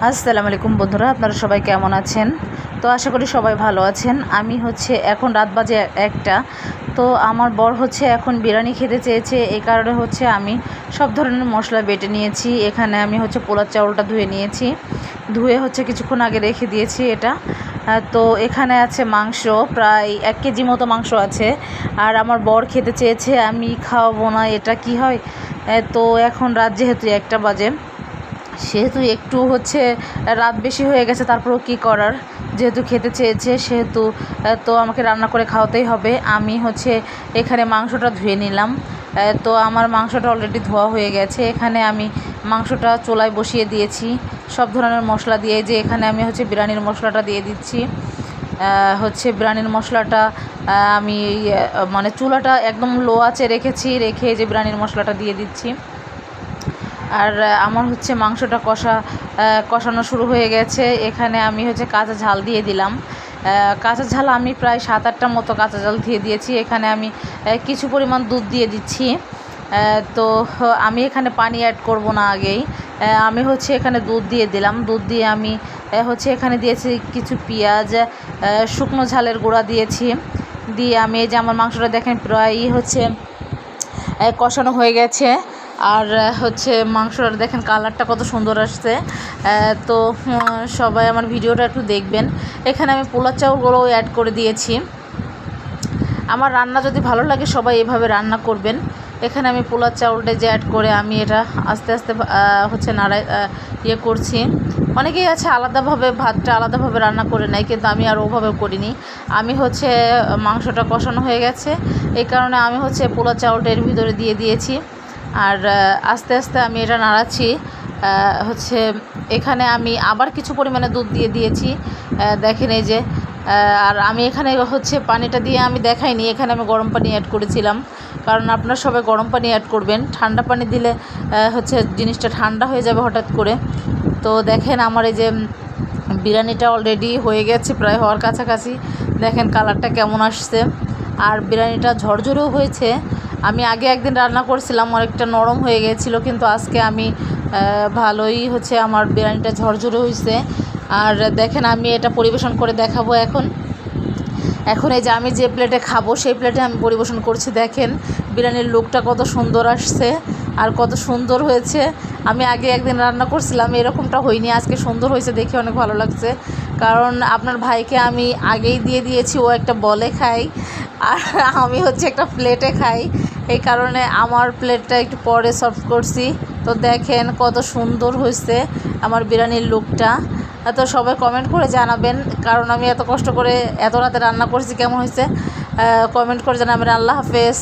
আসসালামু আলাইকুম বন্ধুরা, আপনারা সবাই কেমন আছেন? তো আশা করি সবাই ভালো আছেন। আমি এখন রাত বাজে একটা। তো আমার বর এখন বিরিয়ানি খেতে চেয়েছে, এই কারণে আমি সব ধরনের মশলা বেটে নিয়েছি। এখানে আমি পোলার চাউলটা ধুয়ে নিয়েছি, ধুয়ে কিছুক্ষণ আগে রেখে দিয়েছি এটা। তো এখানে আছে মাংস, প্রায় 1 কেজি মতো মাংস আছে। আর আমার বর খেতে চেয়েছে, আমি খাওয়াবো না, এটা কি হয়? তো এখন রাত যেহেতু 1টা বাজে, সেহেতু একটু রাত বেশি হয়ে গেছে, তারপরেও কী করার, যেহেতু খেতে চেয়েছে সেহেতু তো আমাকে রান্না করে খাওয়াতেই হবে। আমি এখানে মাংসটা ধুয়ে নিলাম। তো আমার মাংসটা অলরেডি ধোয়া হয়ে গেছে। এখানে আমি মাংসটা চুলায় বসিয়ে দিয়েছি সব ধরনের মশলা দিয়ে। যে এখানে আমি বিরিয়ানির মশলাটা দিয়ে দিচ্ছি। বিরিয়ানির মশলাটা আমি মানে চুলাটা একদম লো আঁচে রেখেছি, রেখে যে বিরিয়ানির মশলাটা দিয়ে দিচ্ছি। আর আমার মাংসটা কষানো শুরু হয়ে গেছে। এখানে আমি কাঁচা ঝাল দিয়ে দিলাম। কাঁচা ঝাল আমি প্রায় 7-8টার মতো কাঁচা ঝাল দিয়ে দিয়েছি। এখানে আমি কিছু পরিমাণ দুধ দিয়ে দিচ্ছি। তো আমি এখানে পানি অ্যাড করব না আগেই। আমি এখানে দুধ দিয়ে দিলাম। দুধ দিয়ে আমি এখানে দিয়েছি কিছু পেঁয়াজ, শুকনো ঝালের গুঁড়া দিয়েছি। দিয়ে আমি এই যে আমার মাংসটা দেখেন প্রায় কষানো হয়ে গেছে। আর মাংসটা দেখেন কালারটা কত সুন্দর আসছে। তো সবাই আমার ভিডিওটা একটু দেখবেন। এখানে আমি পোলার চাউলগুলোও অ্যাড করে দিয়েছি। আমার রান্না যদি ভালো লাগে সবাই এভাবে রান্না করবেন। এখানে আমি পোলার চাউলটা যে অ্যাড করে আমি এটা আস্তে আস্তে নাড়াই করছি। অনেকেই আছে আলাদাভাবে ভাতটা আলাদাভাবে রান্না করে নেয়, কিন্তু আমি আর ওভাবে করিনি। আমি মাংসটা কষানো হয়ে গেছে, এই কারণে আমি পোলার চাউলটা এর ভিতরে দিয়ে দিয়েছি। আর আস্তে আস্তে আমি এটা নাড়াচ্ছি। এখানে আমি আবার কিছু পরিমাণে দুধ দিয়ে দিয়েছি, দেখেন এই যে। আর আমি এখানে পানিটা দিয়ে আমি দেখাইনি, এখানে আমি গরম পানি অ্যাড করেছিলাম, কারণ আপনারা সবাই গরম পানি অ্যাড করবেন। ঠান্ডা পানি দিলে জিনিসটা ঠান্ডা হয়ে যাবে হঠাৎ করে। তো দেখেন আমার এই যে বিরিয়ানিটা অলরেডি হয়ে গেছে, প্রায় হওয়ার কাছাকাছি। দেখেন কালারটা কেমন আসছে, আর বিরিয়ানিটা ঝরঝরেও হয়েছে। আমি আগে একদিন রান্না করছিলাম, অনেকটা নরম হয়ে গিয়েছিলো, কিন্তু আজকে আমি ভালোই আমার বিরিয়ানিটা ঝরঝরে হয়েছে। আর দেখেন আমি এটা পরিবেশন করে দেখাবো এখন এই যে আমি যে প্লেটে খাবো সেই প্লেটে আমি পরিবেশন করছি। দেখেন বিরিয়ানির লুকটা কত সুন্দর আসছে আর কত সুন্দর হয়েছে। আমি আগে একদিন রান্না করছিলাম, এরকমটা হয়নি, আজকে সুন্দর হয়েছে, দেখে অনেক ভালো লাগছে। কারণ আপনার ভাইকে আমি আগেই দিয়ে দিয়েছি, ও একটা বলে খাই আর আমি একটা প্লেটে খাই, এই কারণে আমার প্লেটটা একটু পরে সার্ভ করছি। তো দেখেন কত সুন্দর হয়েছে আমার বিরিয়ানির লুকটা। তো সবাই কমেন্ট করে জানাবেন, কারণ আমি এত কষ্ট করে এত রাতে রান্না করছি, কেমন হয়েছে কমেন্ট করে জানাবেন। আল্লাহ হাফেজ।